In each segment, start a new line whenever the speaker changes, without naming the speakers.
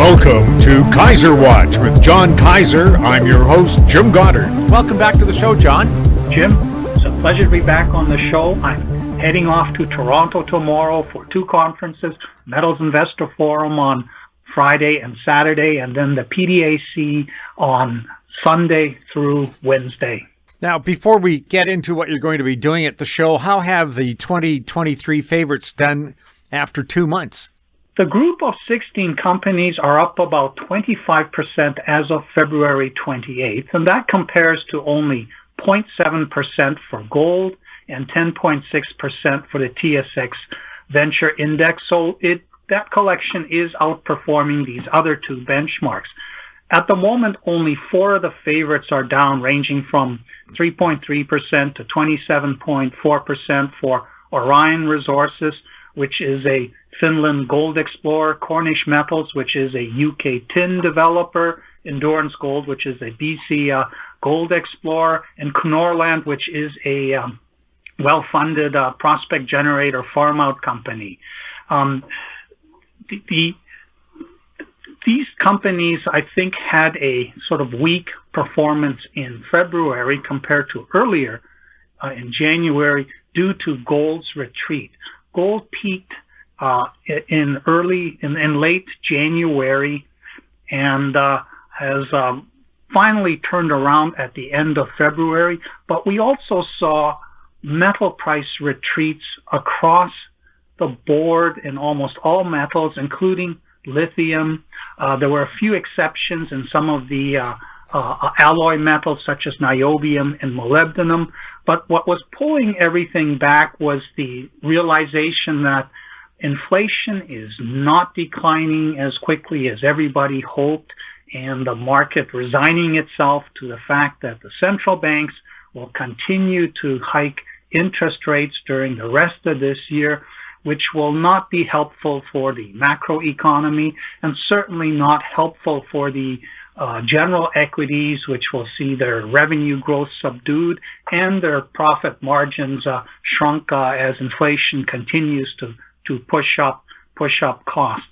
Welcome to Kaiser Watch with John Kaiser. I'm your host, Jim Goddard.
Welcome back to the show, John.
Jim, it's a pleasure to be back on the show. I'm heading off to Toronto tomorrow for two conferences, Metals Investor Forum on Friday and Saturday, and then the PDAC on Sunday through Wednesday.
Now, before we get into what you're going to be doing at the show, how have the 2023 favorites done after 2 months?
The group of 16 companies are up about 25% as of February 28th, and that compares to only 0.7% for gold and 10.6% for the TSX Venture Index. So that collection is outperforming these other two benchmarks. At the moment, only 4 of the favorites are down, ranging from 3.3% to 27.4% for Orion Resources, which is a Finland gold explorer, Cornish Metals, which is a UK tin developer, Endurance Gold, which is a BC gold explorer, and Knorrland, which is a well-funded prospect generator farm-out company. These companies, I think, had a sort of weak performance in February compared to earlier in January due to gold's retreat. Gold peaked in late January and has finally turned around at the end of February. But we also saw metal price retreats across the board in almost all metals, including lithium. There were a few exceptions in some of the alloy metals such as niobium and molybdenum. But what was pulling everything back was the realization that inflation is not declining as quickly as everybody hoped, and the market resigning itself to the fact that the central banks will continue to hike interest rates during the rest of this year, which will not be helpful for the macroeconomy and certainly not helpful for the general equities, which will see their revenue growth subdued and their profit margins shrunk as inflation continues to push up costs.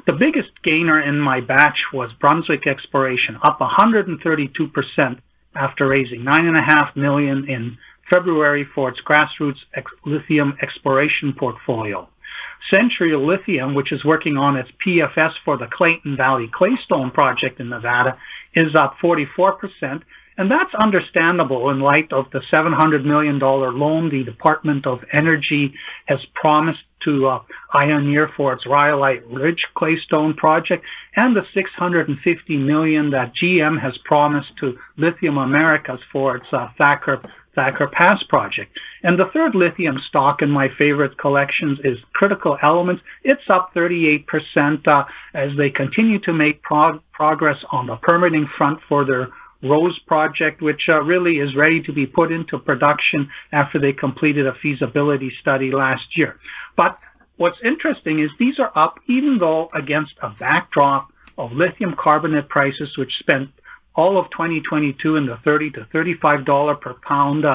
The biggest gainer in my batch was Brunswick Exploration, up 132% after raising $9.5 million in February for its grassroots lithium exploration portfolio. Century Lithium, which is working on its PFS for the Clayton Valley Claystone project in Nevada, is up 44%. And that's understandable in light of the $700 million loan the Department of Energy has promised to Ioneer for its Rhyolite Ridge Claystone project, and the $650 million that GM has promised to Lithium Americas for its Thacker Pass project. And the third lithium stock in my favorite collections is Critical Elements. It's up 38% as they continue to make progress on the permitting front for their Rose project, which really is ready to be put into production after they completed a feasibility study last year. But what's interesting is these are up even though against a backdrop of lithium carbonate prices, which spent all of 2022 in the $30 to $35 per pound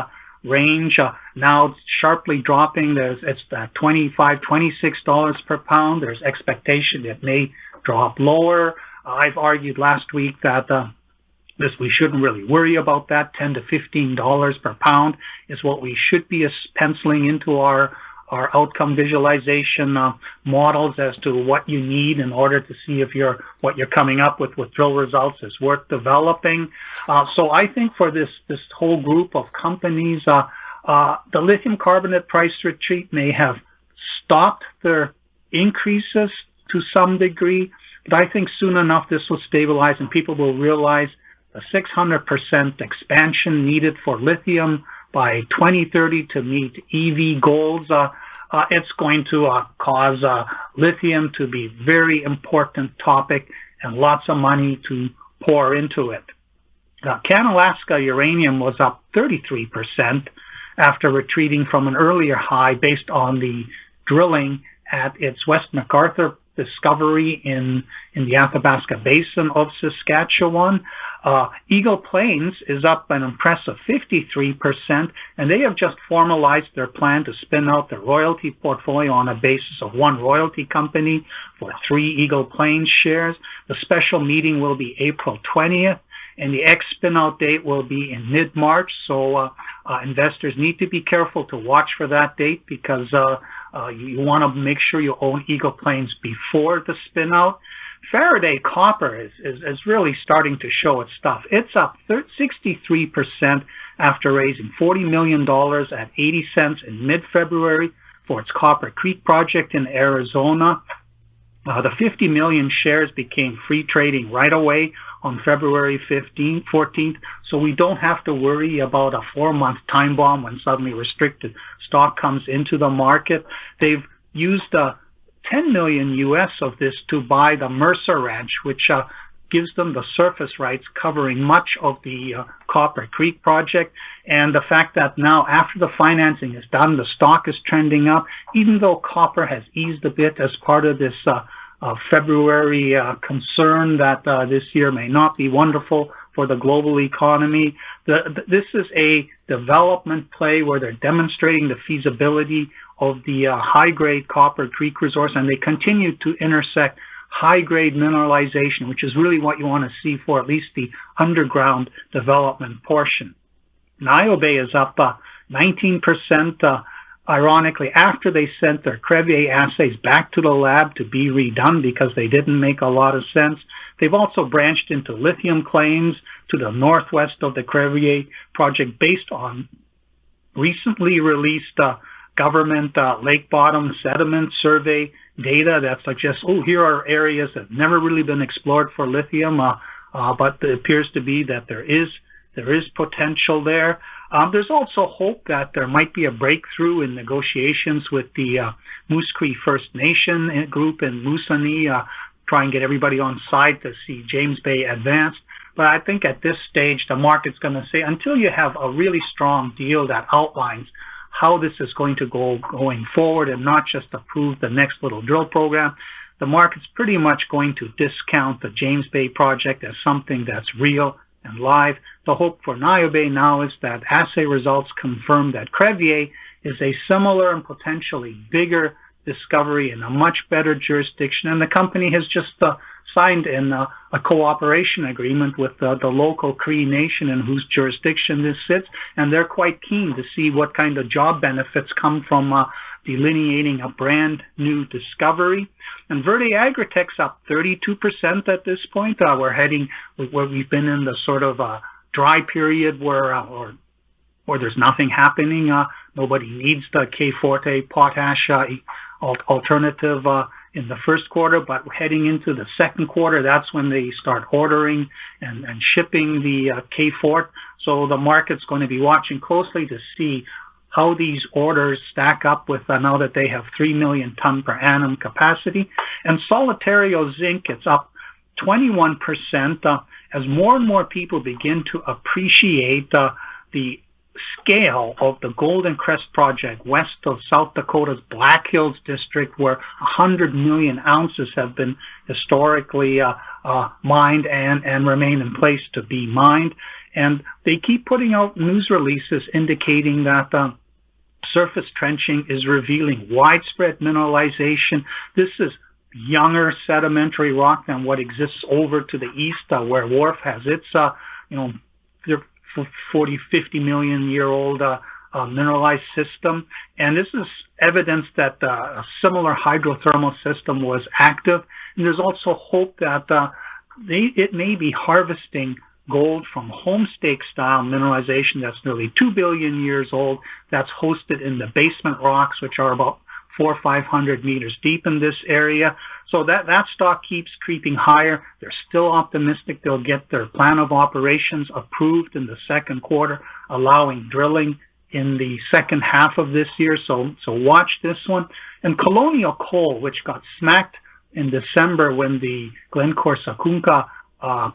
range. Now it's sharply dropping. It's at $25, $26 per pound. There's expectation it may drop lower. I've argued last week that we shouldn't really worry about that. $10 to $15 per pound is what we should be penciling into our outcome visualization models as to what you need in order to see if what you're coming up with drill results is worth developing. So I think for this whole group of companies, the lithium carbonate price retreat may have stopped their increases to some degree, but I think soon enough this will stabilize and people will realize the 600% expansion needed for lithium by 2030 to meet EV goals. It's going to cause lithium to be a very important topic and lots of money to pour into it. Canalaska Uranium was up 33% after retreating from an earlier high based on the drilling at its West MacArthur discovery in the Athabasca Basin of Saskatchewan. Eagle Plains is up an impressive 53%, and they have just formalized their plan to spin out their royalty portfolio on a basis of one royalty company for 3 Eagle Plains shares. The special meeting will be April 20th. And the ex-spin-out date will be in mid-March, so investors need to be careful to watch for that date because you want to make sure you own Eagle Plains before the spin-out. Faraday Copper is really starting to show its stuff. It's up 63% after raising $40 million at 80 cents in mid-February for its Copper Creek project in Arizona. The 50 million shares became free trading right away on February 14th, so we don't have to worry about a 4-month time bomb when suddenly restricted stock comes into the market. They've used 10 million US of this to buy the Mercer Ranch, which gives them the surface rights covering much of the Copper Creek project. And the fact that now, after the financing is done, the stock is trending up, even though copper has eased a bit as part of this February concern that this year may not be wonderful for the global economy. This is a development play where they're demonstrating the feasibility of the high-grade Copper Creek resource, and they continue to intersect high-grade mineralization, which is really what you want to see for at least the underground development portion. Niobé is up 19%. Ironically, after they sent their Crevier assays back to the lab to be redone because they didn't make a lot of sense. They've also branched into lithium claims to the northwest of the Crevier project based on recently released government lake bottom sediment survey data that suggests, here are areas that have never really been explored for lithium, but it appears to be that there is potential there. There's also hope that there might be a breakthrough in negotiations with the Moose Cree First Nation group in Moosonee, try and get everybody on side to see James Bay advance. But I think at this stage, the market's going to say, until you have a really strong deal that outlines how this is going to go going forward and not just approve the next little drill program, the market's pretty much going to discount the James Bay project as something that's real and live. The hope for Niobé now is that assay results confirm that Crevier is a similar and potentially bigger discovery in a much better jurisdiction, and the company has just signed in a cooperation agreement with the local Cree Nation in whose jurisdiction this sits, and they're quite keen to see what kind of job benefits come from delineating a brand new discovery. And Verde Agritech's up 32% at this point. We're heading where we've been in the sort of dry period where there's nothing happening. Nobody needs the K Forte potash alternative in the first quarter, but heading into the second quarter, that's when they start ordering and shipping the K Fort. So the market's going to be watching closely to see how these orders stack up with now that they have 3 million ton per annum capacity. And Solitario Zinc, it's up 21% as more and more people begin to appreciate the scale of the Golden Crest project west of South Dakota's Black Hills district, where 100 million ounces have been historically mined and remain in place to be mined. And they keep putting out news releases indicating that surface trenching is revealing widespread mineralization. This is younger sedimentary rock than what exists over to the east, where Wharf has its, 40, 50 million year old mineralized system. And this is evidence that a similar hydrothermal system was active. And there's also hope that it may be harvesting gold from homestake style mineralization that's nearly 2 billion years old, that's hosted in the basement rocks, which are about 400 or 500 meters deep in this area. So that stock keeps creeping higher. They're still optimistic they'll get their plan of operations approved in the second quarter, allowing drilling in the second half of this year. So watch this one. And Colonial Coal, which got smacked in December when the Glencore Sakunka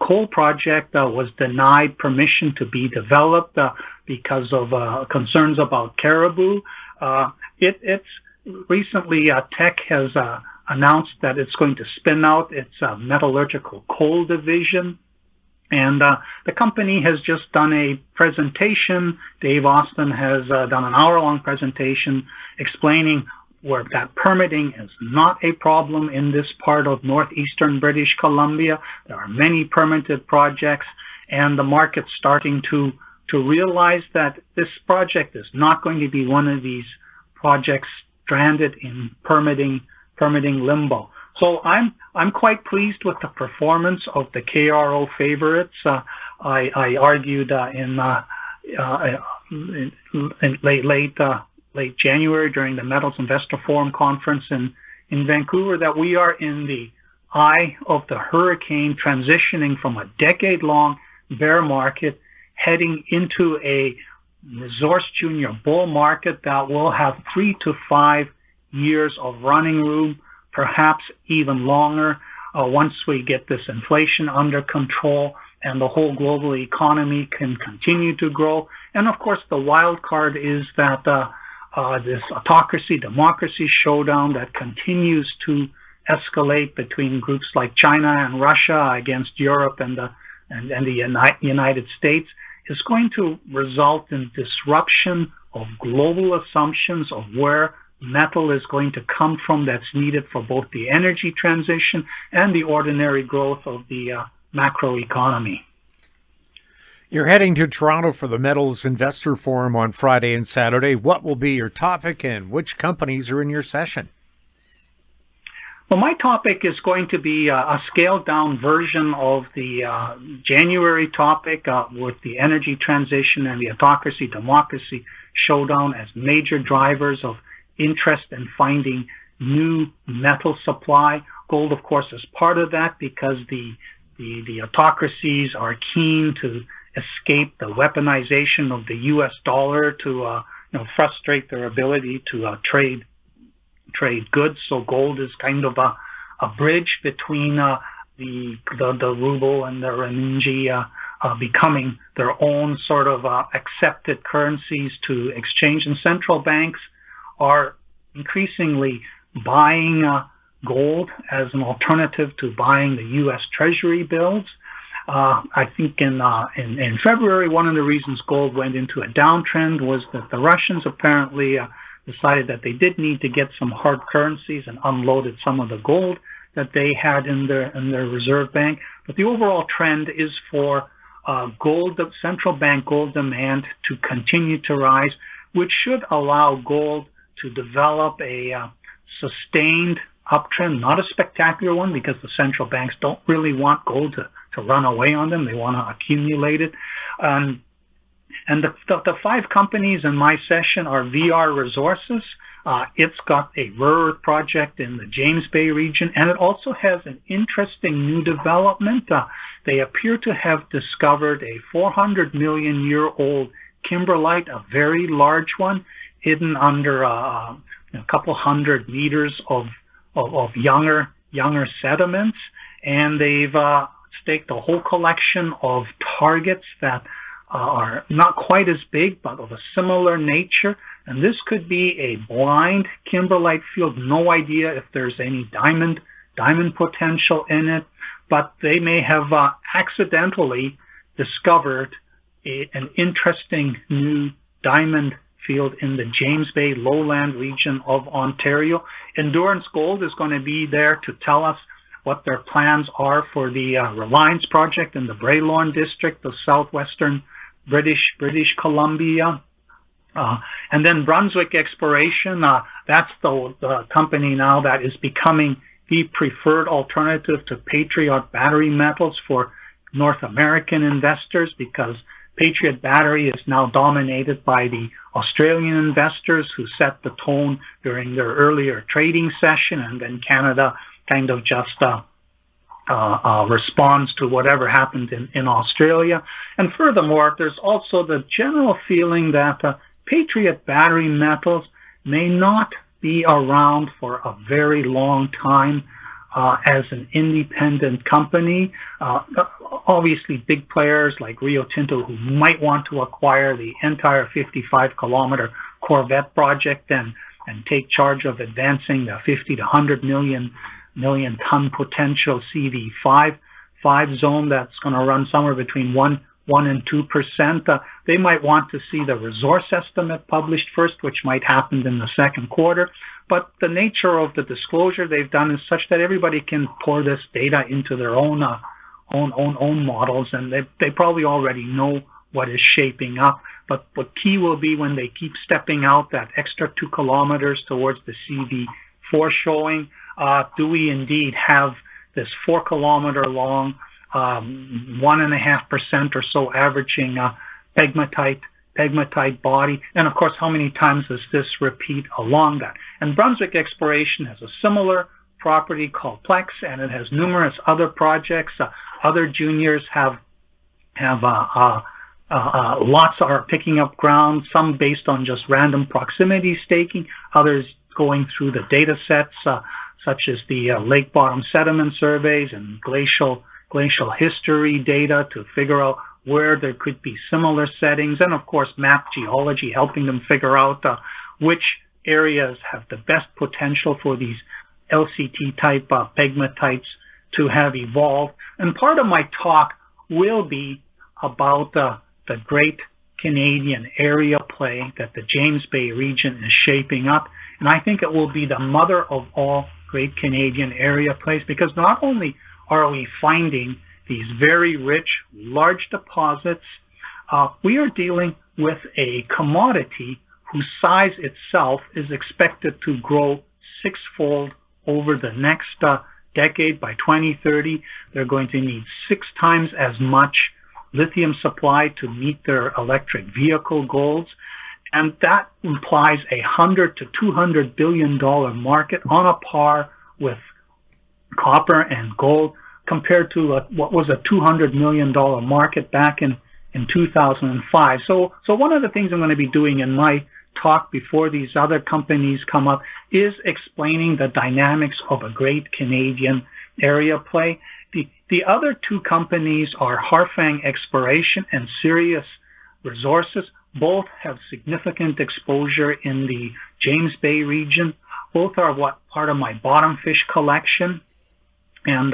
coal project was denied permission to be developed because of concerns about caribou. It's recently Teck has announced that it's going to spin out its metallurgical coal division. And the company has just done a presentation. Dave Austin has done an hour-long presentation explaining where that permitting is not a problem in this part of northeastern British Columbia. There are many permitted projects, and the market's starting to realize that this project is not going to be one of these projects stranded in permitting limbo. So I'm quite pleased with the performance of the KRO Favorites. I argued in late January during the Metals Investor Forum conference in Vancouver that we are in the eye of the hurricane, transitioning from a decade-long bear market heading into a resource junior bull market that will have 3 to 5 years of running room, perhaps even longer, once we get this inflation under control and the whole global economy can continue to grow. And of course, the wild card is that this autocracy-democracy showdown that continues to escalate between groups like China and Russia against Europe and the United States is going to result in disruption of global assumptions of where metal is going to come from that's needed for both the energy transition and the ordinary growth of the macroeconomy.
You're heading to Toronto for the Metals Investor Forum on Friday and Saturday. What will be your topic and which companies are in your session?
Well, my topic is going to be a scaled-down version of the January topic with the energy transition and the autocracy-democracy showdown as major drivers of interest in finding new metal supply. Gold, of course, is part of that because the autocracies are keen to escape the weaponization of the U.S. dollar to frustrate their ability to trade goods. So gold is kind of a bridge between the ruble and the renminbi becoming their own sort of accepted currencies to exchange. And central banks are increasingly buying gold as an alternative to buying the U.S. Treasury bills. I think in February, one of the reasons gold went into a downtrend was that the Russians apparently decided that they did need to get some hard currencies and unloaded some of the gold that they had in their reserve bank. But the overall trend is for central bank gold demand to continue to rise, which should allow gold to develop a sustained uptrend, not a spectacular one, because the central banks don't really want gold to run away on them. They want to accumulate it. And the 5 companies in my session are VR Resources. It's got a rare earth project in the James Bay region, and it also has an interesting new development. They appear to have discovered a 400 million year old kimberlite, a very large one, hidden under a couple hundred meters of younger sediments, and they've staked a whole collection of targets that are not quite as big, but of a similar nature. And this could be a blind kimberlite field. No idea if there's any diamond potential in it, but they may have accidentally discovered an interesting new diamond field in the James Bay lowland region of Ontario. Endurance Gold is going to be there to tell us what their plans are for the Reliance project in the Braylorn district of southwestern British Columbia. And then Brunswick Exploration, that's the company now that is becoming the preferred alternative to Patriot Battery Metals for North American investors, because Patriot Battery is now dominated by the Australian investors who set the tone during their earlier trading session, and then Canada kind of just responds to whatever happened in Australia. And furthermore, there's also the general feeling that Patriot Battery Metals may not be around for a very long time as an independent company. Obviously, big players like Rio Tinto, who might want to acquire the entire 55-kilometer Corvette project and and take charge of advancing the 50 to 100 million ton potential CV5 zone that's going to run somewhere between 1 and 2%. They might want to see the resource estimate published first, which might happen in the second quarter. But the nature of the disclosure they've done is such that everybody can pour this data into their own models, and they probably already know what is shaping up. But what key will be when they keep stepping out that extra 2 kilometers towards the CV4 showing, do we indeed have this 4 kilometer long 1.5% or so averaging pegmatite body, and of course how many times does this repeat along that? And Brunswick Exploration has a similar property called Plex, and it has numerous other projects. Other juniors have lots are picking up ground, some based on just random proximity staking, others going through the data sets such as the lake bottom sediment surveys and glacial history data to figure out where there could be similar settings, and of course map geology, helping them figure out which areas have the best potential for these LCT type pegmatites to have evolved. And part of my talk will be about the Great Canadian Area play that the James Bay region is shaping up, and I think it will be the mother of all Great Canadian Area plays, because not only are we finding these very rich, large deposits, we are dealing with a commodity whose size itself is expected to grow 6-fold over the next decade. By 2030, they're going to need 6 times as much lithium supply to meet their electric vehicle goals. And that implies $100 to $200 billion market on a par with copper and gold, compared to what was a $200 million market back in 2005. So one of the things I'm going to be doing in my talk before these other companies come up is explaining the dynamics of a Great Canadian Area play. The other 2 companies are Harfang Exploration and Sirius Resources. Both have significant exposure in the James Bay region. Both are part of my bottom fish collection. And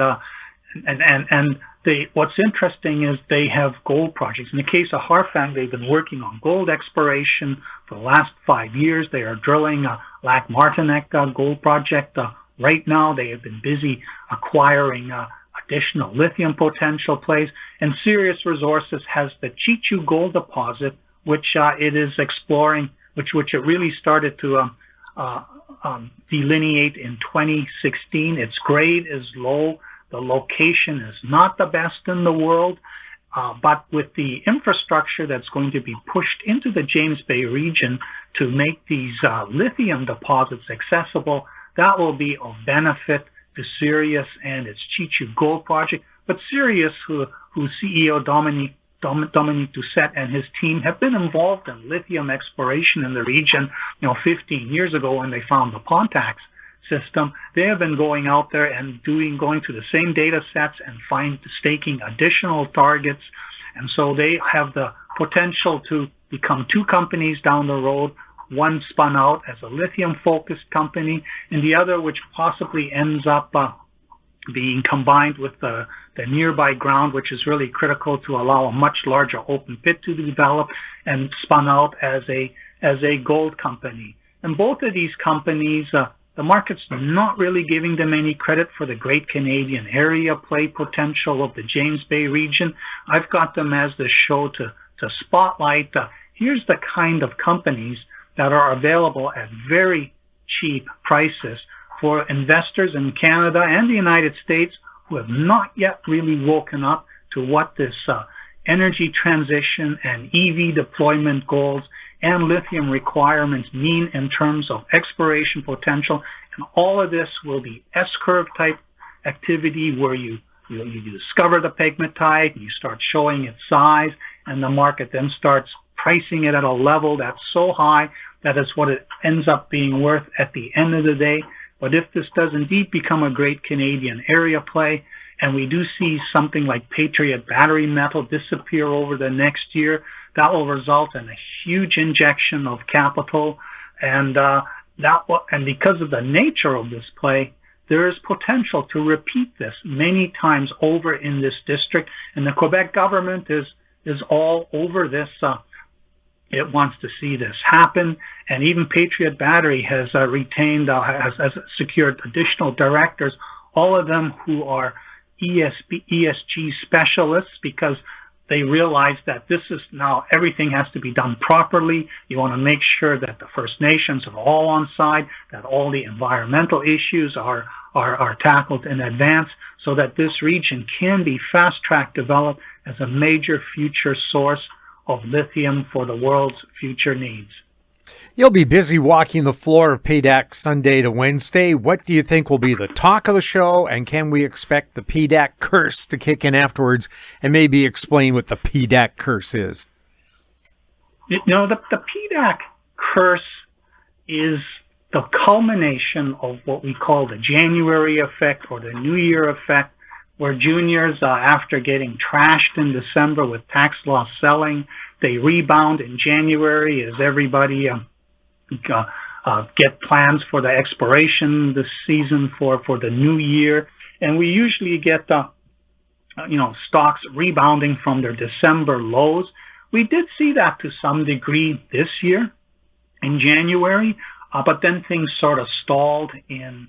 what's interesting is they have gold projects. In the case of Harfang, they've been working on gold exploration for the last 5 years. They are drilling a Lac Martinique gold project. Right now, they have been busy acquiring additional lithium potential plays. And Sirius Resources has the Chichu gold deposit, which it is exploring, which it really started to delineate in 2016. Its grade is low. The location is not the best in the world, but with the infrastructure that's going to be pushed into the James Bay region to make these lithium deposits accessible, that will be of benefit to Sirius and its Chichu gold project. But Sirius, whose CEO Dominique Doucette and his team have been involved in lithium exploration in the region, 15 years ago when they found the Pontax system. They have been going out there and going to the same data sets and staking additional targets. And so they have the potential to become 2 companies down the road, one spun out as a lithium-focused company, and the other which possibly ends up being combined with the nearby ground, which is really critical to allow a much larger open pit to develop, and spun out as a gold company. And both of these companies, the market's not really giving them any credit for the Great Canadian Area play potential of the James Bay region. I've got them as the show to spotlight. Here's the kind of companies that are available at very cheap prices for investors in Canada and the United States who have not yet really woken up to what this energy transition and EV deployment goals and lithium requirements mean in terms of exploration potential. And all of this will be S-curve type activity where you discover the pegmatite, you start showing its size, and the market then starts pricing it at a level that's so high that is what it ends up being worth at the end of the day. But if this does indeed become a Great Canadian Area play, and we do see something like Patriot battery metal disappear over the next year, that will result in a huge injection of capital. And and because of the nature of this play, there is potential to repeat this many times over in this district, and the Quebec government is all over this. It wants to see this happen, and even Patriot Battery has has secured additional directors, all of them who are ESG specialists, because they realize that this is now everything has to be done properly. You want to make sure that the First Nations are all on side, that all the environmental issues are tackled in advance, so that this region can be fast-track developed as a major future source of lithium for the world's future needs.
You'll be busy walking the floor of PDAC Sunday to Wednesday. What do you think will be the talk of the show, and can we expect the PDAC Curse to kick in afterwards and maybe explain what the PDAC Curse is?
The PDAC Curse is the culmination of what we call the January effect or the New Year effect, where juniors, after getting trashed in December with tax loss selling, they rebound in January as everybody get plans for the expiration this season for the new year. And we usually get stocks rebounding from their December lows. We did see that to some degree this year in January, but then things sort of stalled in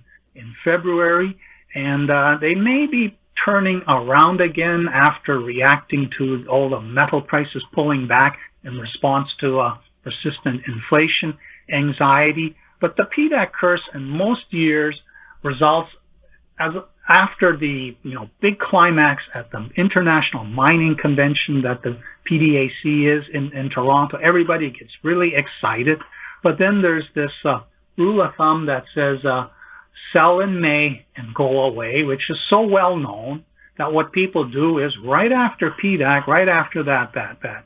February, and they may be turning around again after reacting to all the metal prices pulling back in response to persistent inflation anxiety. But the PDAC Curse in most years results after the big climax at the International Mining Convention that the PDAC is in Toronto. Everybody gets really excited, but then there's this rule of thumb that says sell in May and go away, which is so well known that what people do is right after PDAC, right after that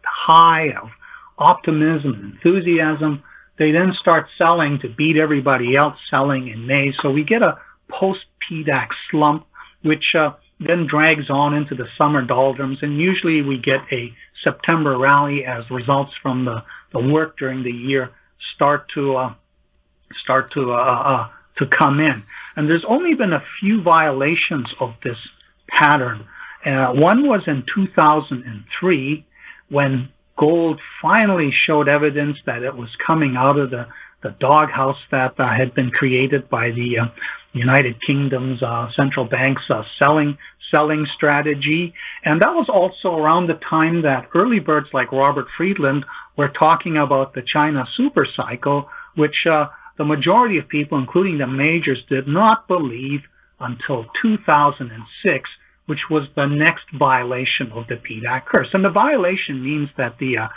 high of optimism and enthusiasm, they then start selling to beat everybody else selling in May. So we get a post-PDAC slump, which then drags on into the summer doldrums, and usually we get a September rally as results from the work during the year start to come in. And there's only been a few violations of this pattern. One was in 2003 when gold finally showed evidence that it was coming out of the doghouse that had been created by the United Kingdom's central bank's selling strategy. And that was also around the time that early birds like Robert Friedland were talking about the China super cycle, which the majority of people, including the majors, did not believe until 2006, which was the next violation of the PDAC Curse. And the violation means that the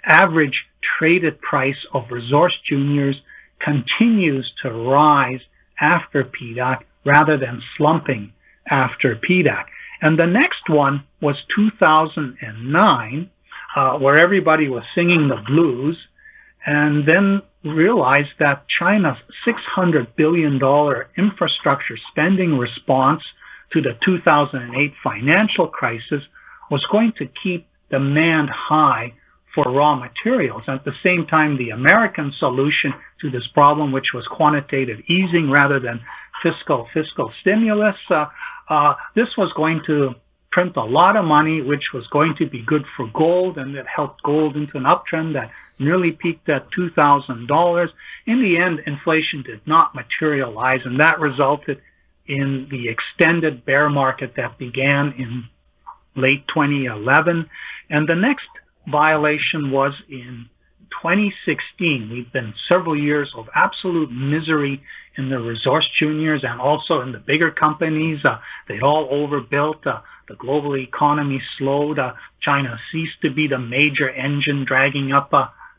average traded price of resource juniors continues to rise after PDAC rather than slumping after PDAC. And the next one was 2009, where everybody was singing the blues, and then realized that China's $600 billion infrastructure spending response to the 2008 financial crisis was going to keep demand high for raw materials. At the same time, the American solution to this problem, which was quantitative easing rather than fiscal stimulus, this was going to print a lot of money, which was going to be good for gold, and it helped gold into an uptrend that nearly peaked at $2,000. In the end, inflation did not materialize, and that resulted in the extended bear market that began in late 2011. And the next violation was in 2016. We've been several years of absolute misery in the resource juniors and also in the bigger companies. They'd all overbuilt. The global economy slowed. China ceased to be the major engine dragging up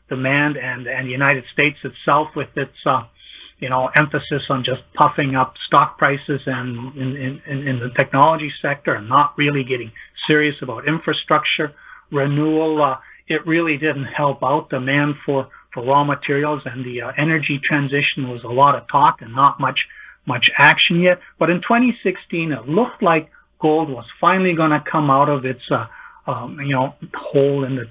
demand, and the United States itself, with its emphasis on just puffing up stock prices and in the technology sector and not really getting serious about infrastructure renewal, it really didn't help out demand for raw materials, and the energy transition was a lot of talk and not much action yet. But in 2016, it looked like gold was finally going to come out of its hole in the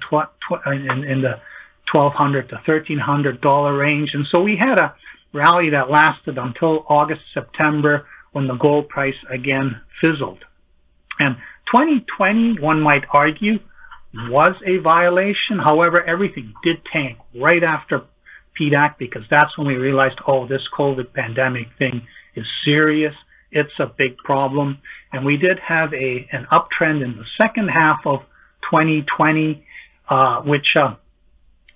$1,200 to $1,300 range, and so we had a rally that lasted until August, September, when the gold price again fizzled. And 2020, one might argue, was a violation. However, everything did tank right after PDAC, because that's when we realized, oh, this COVID pandemic thing is serious. It's a big problem. And we did have an uptrend in the second half of 2020, which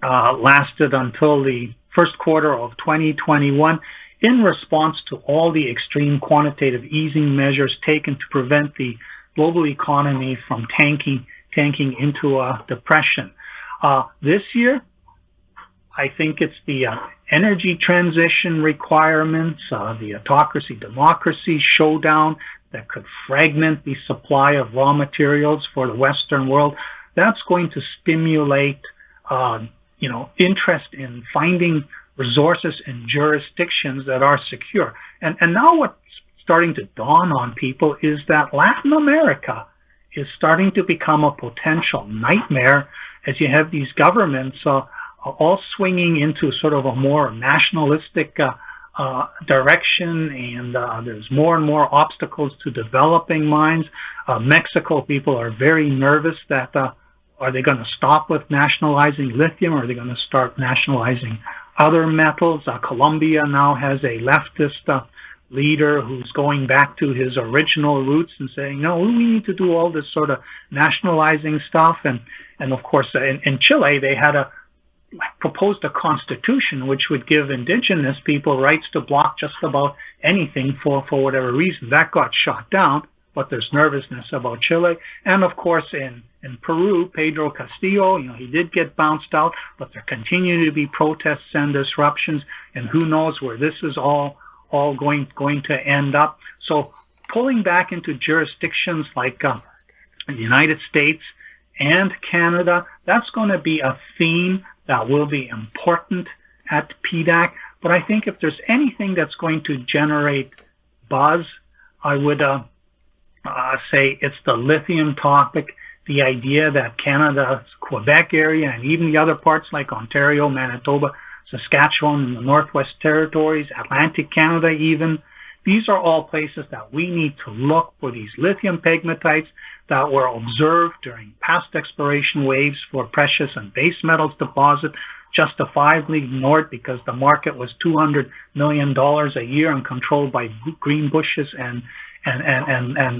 lasted until the first quarter of 2021, in response to all the extreme quantitative easing measures taken to prevent the global economy from tanking into a depression. This year, I think it's the energy transition requirements, the autocracy-democracy showdown that could fragment the supply of raw materials for the Western world. That's going to stimulate, interest in finding resources in jurisdictions that are secure. And now what's starting to dawn on people is that Latin America is starting to become a potential nightmare, as you have these governments all swinging into sort of a more nationalistic direction, and there's more and more obstacles to developing mines. Mexico people are very nervous that are they going to stop with nationalizing lithium, or are they going to start nationalizing other metals? Colombia now has a leftist leader who's going back to his original roots and saying, no, we need to do all this sort of nationalizing stuff. And of course, in Chile, they had proposed a constitution which would give indigenous people rights to block just about anything for whatever reason. That got shot down, but there's nervousness about Chile. And of course, in Peru, Pedro Castillo, he did get bounced out, but there continue to be protests and disruptions, and who knows where this is all going to end up. So pulling back into jurisdictions like the United States and Canada, that's going to be a theme that will be important at PDAC. But I think if there's anything that's going to generate buzz, I would say it's the lithium topic, the idea that Canada's Quebec area and even the other parts like Ontario, Manitoba, Saskatchewan, and the Northwest Territories, Atlantic Canada even, these are all places that we need to look for these lithium pegmatites that were observed during past exploration waves for precious and base metals deposit, justifiably ignored because the market was $200 million a year and controlled by green bushes and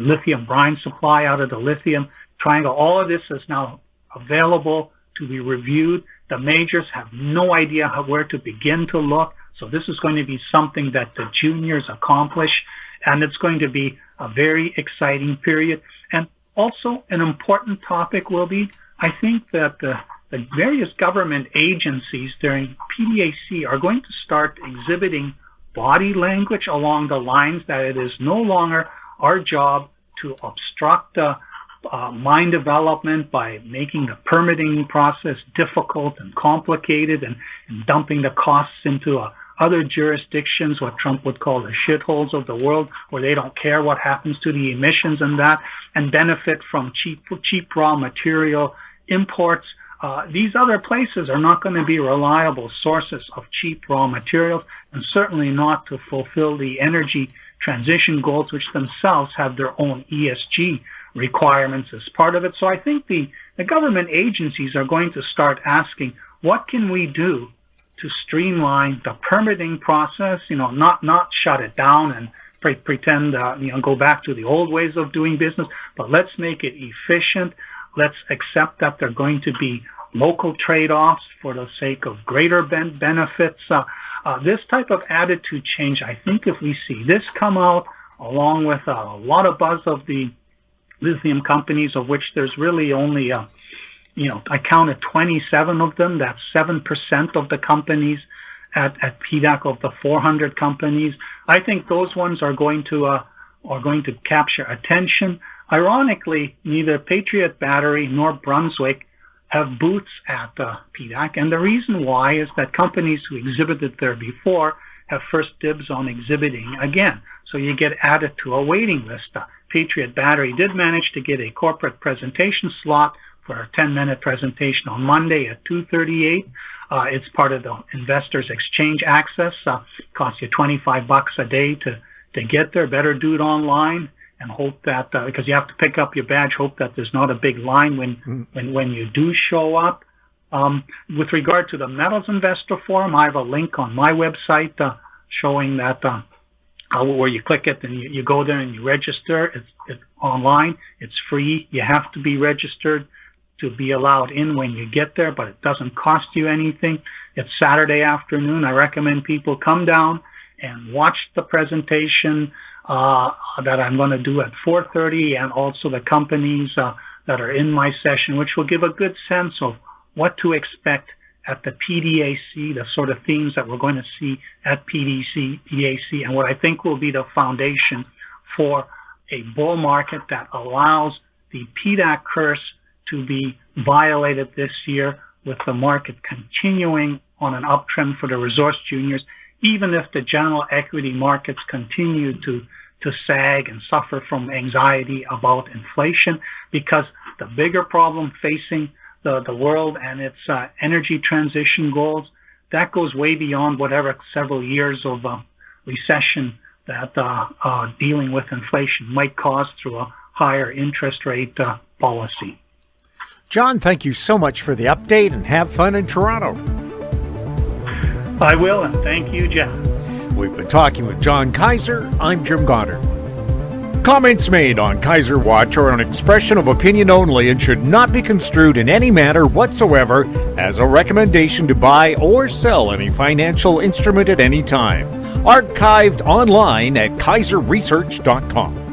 lithium brine supply out of the lithium triangle. All of this is now available to be reviewed. The majors have no idea where to begin to look. So this is going to be something that the juniors accomplish, and it's going to be a very exciting period. And also an important topic will be, I think that the various government agencies during PDAC are going to start exhibiting body language along the lines that it is no longer our job to obstruct mine development by making the permitting process difficult and complicated and dumping the costs into other jurisdictions, what Trump would call the shitholes of the world, where they don't care what happens to the emissions and benefit from cheap raw material imports. These other places are not going to be reliable sources of cheap raw materials, and certainly not to fulfill the energy transition goals, which themselves have their own ESG requirements as part of it. So I think the government agencies are going to start asking, what can we do to streamline the permitting process, not shut it down and pretend, go back to the old ways of doing business, but let's make it efficient. Let's accept that there are going to be local trade-offs for the sake of greater benefits. This type of attitude change, I think if we see this come out, along with a lot of buzz of the lithium companies, of which there's really only, I counted 27 of them. That's 7% of the companies at PDAC of the 400 companies. I think those ones are going to capture attention. Ironically, neither Patriot Battery nor Brunswick have booths at PDAC, and the reason why is that companies who exhibited there before have first dibs on exhibiting again. So you get added to a waiting list. Patriot Battery did manage to get a corporate presentation slot for a 10-minute presentation on Monday at 2:38. It's part of the Investors Exchange Access. Costs you $25 a day to get there. Better do it online and hope that, because you have to pick up your badge, hope that there's not a big line when you do show up. With regard to the Metals Investor Forum, I have a link on my website showing that where you click it and you go there and you register. It's online. It's free. You have to be registered to be allowed in when you get there, but it doesn't cost you anything. It's Saturday afternoon. I recommend people come down and watch the presentation that I'm going to do at 4:30, and also the companies that are in my session, which will give a good sense of what to expect at the PDAC, the sort of themes that we're going to see at PDAC, and what I think will be the foundation for a bull market that allows the PDAC curse to be violated this year, with the market continuing on an uptrend for the resource juniors, even if the general equity markets continue to sag and suffer from anxiety about inflation, because the bigger problem facing the world and its energy transition goals, that goes way beyond whatever several years of recession that dealing with inflation might cause through a higher interest rate policy.
John, thank you so much for the update, and have fun in Toronto.
I will, and thank you, Jeff.
We've been talking with John Kaiser. I'm Jim Goddard. Comments made on Kaiser Watch are an expression of opinion only and should not be construed in any manner whatsoever as a recommendation to buy or sell any financial instrument at any time. Archived online at kaiserresearch.com.